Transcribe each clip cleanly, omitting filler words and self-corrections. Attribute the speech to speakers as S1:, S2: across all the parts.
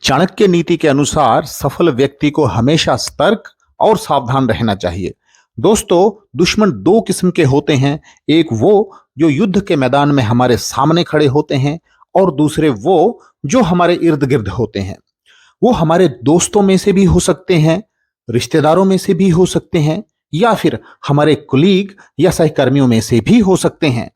S1: चाणक्य नीति के अनुसार सफल व्यक्ति को हमेशा सतर्क और सावधान रहना चाहिए। दोस्तों, दुश्मन दो किस्म के होते हैं। एक वो जो युद्ध के मैदान में हमारे सामने खड़े होते हैं और दूसरे वो जो हमारे इर्द गिर्द होते हैं। वो हमारे दोस्तों में से भी हो सकते हैं, रिश्तेदारों में से भी हो सकते हैं, या फिर हमारे कुलीग या सहकर्मियों में से भी हो सकते हैं।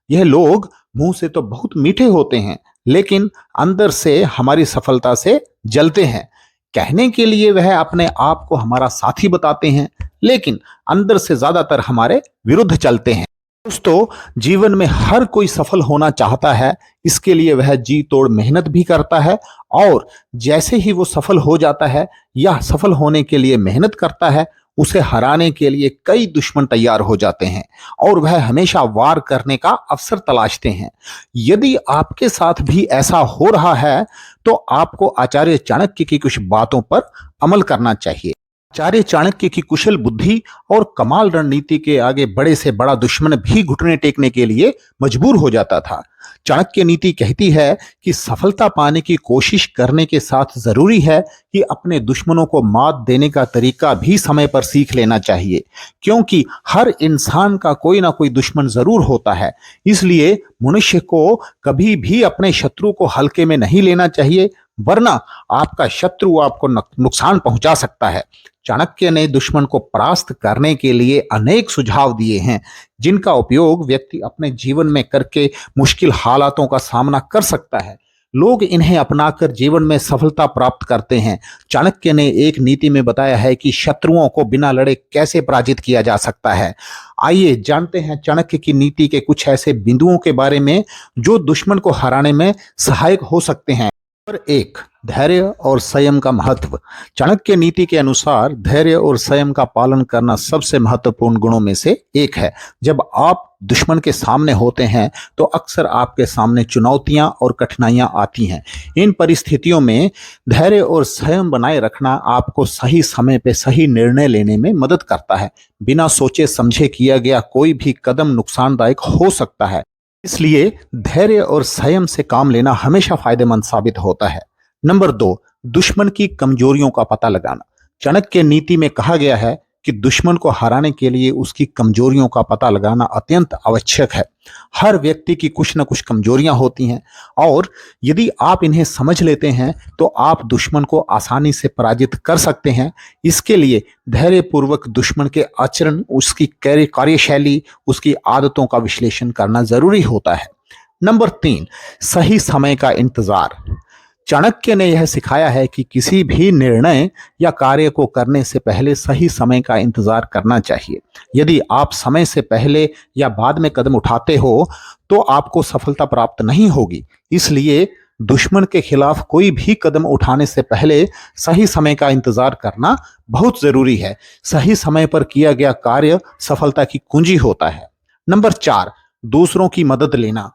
S1: यह लोग मुंह से तो बहुत मीठे होते हैं, लेकिन अंदर से हमारी सफलता से जलते हैं। कहने के लिए वह अपने आप को हमारा साथी बताते हैं, लेकिन अंदर से ज्यादातर हमारे विरुद्ध चलते हैं। दोस्तों, जीवन में हर कोई सफल होना चाहता है, इसके लिए वह जी तोड़ मेहनत भी करता है, और जैसे ही वो सफल हो जाता है या सफल होने के लिए मेहनत करता है, उसे हराने के लिए कई दुश्मन तैयार हो जाते हैं और वह हमेशा वार करने का अवसर तलाशते हैं। यदि आपके साथ भी ऐसा हो रहा है, तो आपको आचार्य चाणक्य की कुछ बातों पर अमल करना चाहिए। आचार्य चाणक्य की कुशल बुद्धि और कमाल रणनीति के आगे बड़े से बड़ा दुश्मन भी घुटने टेकने के लिए मजबूर हो जाता था। चाणक्य नीति कहती है कि सफलता पाने की कोशिश करने के साथ जरूरी है कि अपने दुश्मनों को मात देने का तरीका भी समय पर सीख लेना चाहिए, क्योंकि हर इंसान का कोई ना कोई दुश्मन जरूर होता है। इसलिए मनुष्य को कभी भी अपने शत्रु को हल्के में नहीं लेना चाहिए, वरना आपका शत्रु आपको नुकसान पहुंचा सकता है। चाणक्य ने दुश्मन को परास्त करने के लिए अनेक सुझाव दिए हैं, जिनका उपयोग व्यक्ति अपने जीवन में करके मुश्किल हालातों का सामना कर सकता है। लोग इन्हें अपनाकर जीवन में सफलता प्राप्त करते हैं। चाणक्य ने एक नीति में बताया है कि शत्रुओं को बिना लड़े कैसे पराजित किया जा सकता है। आइए जानते हैं चाणक्य की नीति के कुछ ऐसे बिंदुओं के बारे में जो दुश्मन को हराने में सहायक हो सकते हैं। नंबर 1, धैर्य और संयम का महत्व। चाणक्य नीति के अनुसार धैर्य और संयम का पालन करना सबसे महत्वपूर्ण गुणों में से एक है। जब आप दुश्मन के सामने होते हैं तो अक्सर आपके सामने चुनौतियां और कठिनाइयां आती हैं। इन परिस्थितियों में धैर्य और संयम बनाए रखना आपको सही समय पे सही निर्णय लेने में मदद करता है। बिना सोचे समझे किया गया कोई भी कदम नुकसानदायक हो सकता है, इसलिए धैर्य और संयम से काम लेना हमेशा फायदेमंद साबित होता है। नंबर 2, दुश्मन की कमजोरियों का पता लगाना। चाणक्य नीति में कहा गया है कि दुश्मन को हराने के लिए उसकी कमजोरियों का पता लगाना अत्यंत आवश्यक है। हर व्यक्ति की कुछ न कुछ कमजोरियां होती हैं, और यदि आप इन्हें समझ लेते हैं तो आप दुश्मन को आसानी से पराजित कर सकते हैं। इसके लिए धैर्यपूर्वक दुश्मन के आचरण, उसकी कार्यशैली, उसकी आदतों का विश्लेषण करना जरूरी होता है। नंबर 3, सही समय का इंतजार। चाणक्य ने यह सिखाया है कि किसी भी निर्णय या कार्य को करने से पहले सही समय का इंतजार करना चाहिए। यदि आप समय से पहले या बाद में कदम उठाते हो तो आपको सफलता प्राप्त नहीं होगी। इसलिए दुश्मन के खिलाफ कोई भी कदम उठाने से पहले सही समय का इंतजार करना बहुत जरूरी है। सही समय पर किया गया कार्य सफलता की कुंजी होता है। नंबर 4, दूसरों की मदद लेना।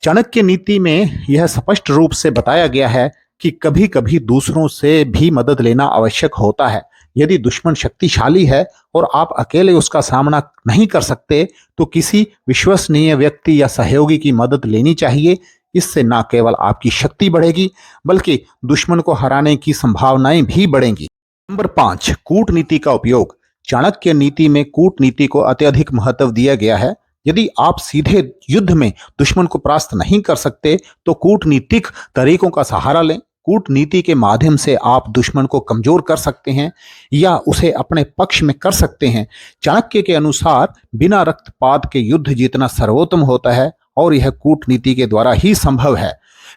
S1: चाणक्य नीति में यह स्पष्ट रूप से बताया गया है कि कभी कभी दूसरों से भी मदद लेना आवश्यक होता है। यदि दुश्मन शक्तिशाली है और आप अकेले उसका सामना नहीं कर सकते, तो किसी विश्वसनीय व्यक्ति या सहयोगी की मदद लेनी चाहिए। इससे न केवल आपकी शक्ति बढ़ेगी, बल्कि दुश्मन को हराने की संभावनाएं भी बढ़ेंगी। नंबर 5, कूटनीति का उपयोग। चाणक्य नीति में कूटनीति को अत्यधिक महत्व दिया गया है। यदि आप सीधे युद्ध में दुश्मन को परास्त नहीं कर सकते, तो कूटनीतिक तरीकों का सहारा लें। कूटनीति के माध्यम से आप दुश्मन को कमजोर कर सकते हैं या उसे अपने पक्ष में कर सकते हैं। चाणक्य के अनुसार बिना रक्तपात के युद्ध जीतना सर्वोत्तम होता है, और यह कूटनीति के द्वारा ही संभव है।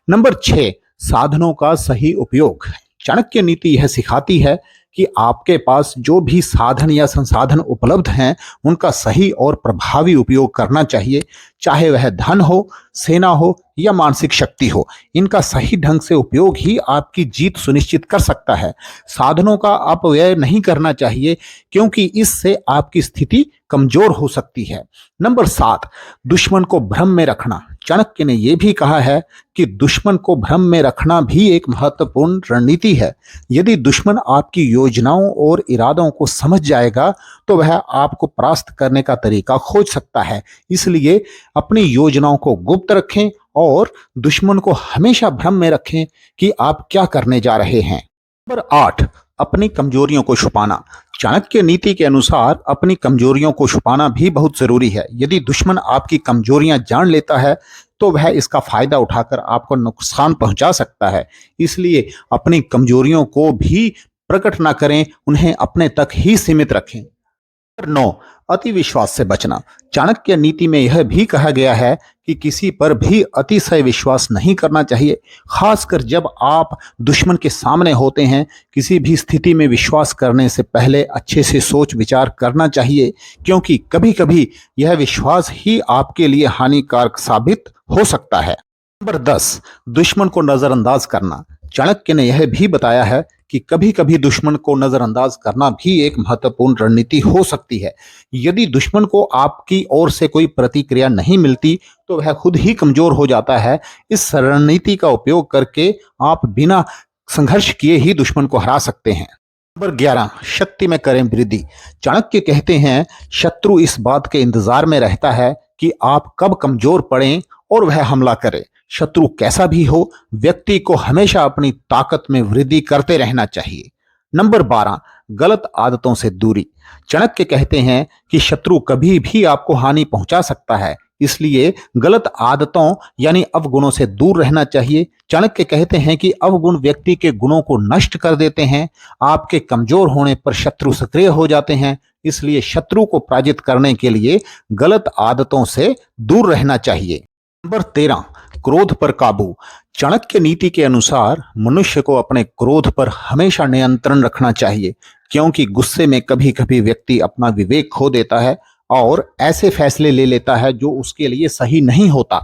S1: नंबर 6, साधनों का सही उपयोग। चाणक्य नीति यह सिखाती है कि आपके पास जो भी साधन या संसाधन उपलब्ध हैं, उनका सही और प्रभावी उपयोग करना चाहिए। चाहे वह धन हो, सेना हो या मानसिक शक्ति हो, इनका सही ढंग से उपयोग ही आपकी जीत सुनिश्चित कर सकता है। साधनों का अपव्यय नहीं करना चाहिए, क्योंकि इससे आपकी स्थिति कमजोर हो सकती है। नंबर 7, दुश्मन को भ्रम में रखना। चाणक्य ने यह भी कहा है कि दुश्मन को भ्रम में रखना भी एक महत्वपूर्ण रणनीति है। यदि दुश्मन आपकी योजनाओं और इरादों को समझ जाएगा, तो वह आपको परास्त करने का तरीका खोज सकता है। इसलिए अपनी योजनाओं को गुप्त रखें और दुश्मन को हमेशा भ्रम में रखें कि आप क्या करने जा रहे हैं। नंबर 8, अपनी कमजोरियों को छुपाना। चाणक्य नीति के अनुसार अपनी कमजोरियों को छुपाना भी बहुत जरूरी है। यदि दुश्मन आपकी कमजोरियां जान लेता है तो वह इसका फायदा उठाकर आपको नुकसान पहुंचा सकता है। इसलिए अपनी कमजोरियों को भी प्रकट ना करें, उन्हें अपने तक ही सीमित रखें। नंबर 9, अति विश्वास से बचना। चाणक्य नीति में यह भी कहा गया है कि किसी पर भी अतिशय विश्वास नहीं करना चाहिए, खासकर जब आप दुश्मन के सामने होते हैं। किसी भी स्थिति में विश्वास करने से पहले अच्छे से सोच विचार करना चाहिए, क्योंकि कभी-कभी यह विश्वास ही आपके लिए हानिकारक साबित हो सकता है। नंबर 10, दुश्मन को नजरअंदाज करना। चाणक्य ने यह भी बताया है कि कभी-कभी दुश्मन को नजरअंदाज करना भी एक महत्वपूर्ण रणनीति हो सकती है। यदि दुश्मन को आपकी ओर से कोई प्रतिक्रिया नहीं मिलती तो वह खुद ही कमजोर हो जाता है। इस रणनीति का उपयोग करके आप बिना संघर्ष किए ही दुश्मन को हरा सकते हैं। नंबर 11, शक्ति में करें वृद्धि। चाणक्य कहते हैं, शत्रु इस बात के इंतजार में रहता है कि आप कब कमजोर पड़ें और वह हमला करे। शत्रु कैसा भी हो, व्यक्ति को हमेशा अपनी ताकत में वृद्धि करते रहना चाहिए। नंबर 12, गलत आदतों से दूरी। चाणक्य कहते हैं कि शत्रु कभी भी आपको हानि पहुंचा सकता है, इसलिए गलत आदतों यानी अवगुणों से दूर रहना चाहिए। चाणक्य कहते हैं कि अवगुण व्यक्ति के गुणों को नष्ट कर देते हैं। आपके कमजोर होने पर शत्रु सक्रिय हो जाते हैं, इसलिए शत्रु को पराजित करने के लिए गलत आदतों से दूर रहना चाहिए। नंबर 13, क्रोध पर काबू। चाणक्य नीति के अनुसार मनुष्य को अपने क्रोध पर हमेशा नियंत्रण रखना चाहिए, क्योंकि गुस्से में कभी कभी व्यक्ति अपना विवेक खो देता है और ऐसे फैसले ले लेता है जो उसके लिए सही नहीं होता।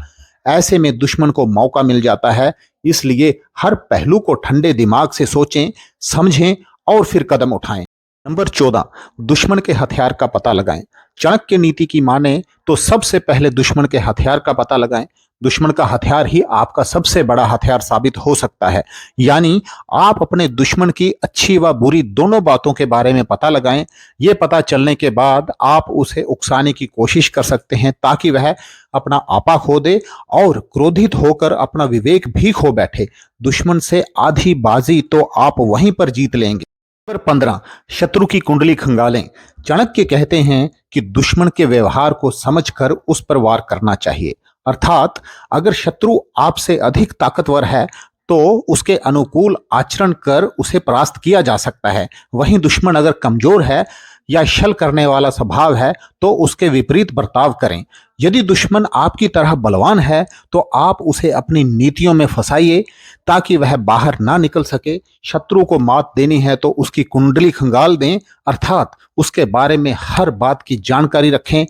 S1: ऐसे में दुश्मन को मौका मिल जाता है। इसलिए हर पहलू को ठंडे दिमाग से सोचें, समझें और फिर कदम उठाएं। नंबर 14, दुश्मन के हथियार का पता लगाएं। चाणक्य नीति की माने तो सबसे पहले दुश्मन के हथियार का पता लगाएं। दुश्मन का हथियार ही आपका सबसे बड़ा हथियार साबित हो सकता है। यानी आप अपने दुश्मन की अच्छी व बुरी दोनों बातों के बारे में पता लगाएं। ये पता चलने के बाद आप उसे उकसाने की कोशिश कर सकते हैं, ताकि वह अपना आपा खो दे और क्रोधित होकर अपना विवेक भी खो बैठे। दुश्मन से आधी बाजी तो आप वहीं पर जीत लेंगे। नंबर 15, शत्रु की कुंडली खंगालें। चाणक्य कहते हैं कि दुश्मन के व्यवहार को समझकर उस पर वार करना चाहिए। अर्थात अगर शत्रु आपसे अधिक ताकतवर है तो उसके अनुकूल आचरण कर उसे परास्त किया जा सकता है। वहीं दुश्मन अगर कमजोर है या छल करने वाला स्वभाव है तो उसके विपरीत बर्ताव करें। यदि दुश्मन आपकी तरह बलवान है तो आप उसे अपनी नीतियों में फंसाइए ताकि वह बाहर ना निकल सके। शत्रु को मात देनी है तो उसकी कुंडली खंगाल दें, अर्थात उसके बारे में हर बात की जानकारी रखें।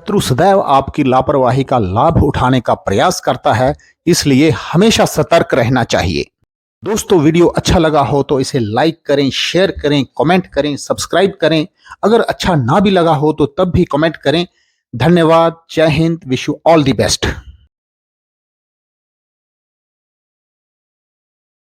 S1: शत्रु सदैव आपकी लापरवाही का लाभ उठाने का प्रयास करता है, इसलिए हमेशा सतर्क रहना चाहिए। दोस्तों, वीडियो अच्छा लगा हो तो इसे लाइक करें, शेयर करें, कमेंट करें, सब्सक्राइब करें। अगर अच्छा ना भी लगा हो तो तब भी कमेंट करें। धन्यवाद। जय Hind. Wish you all the best.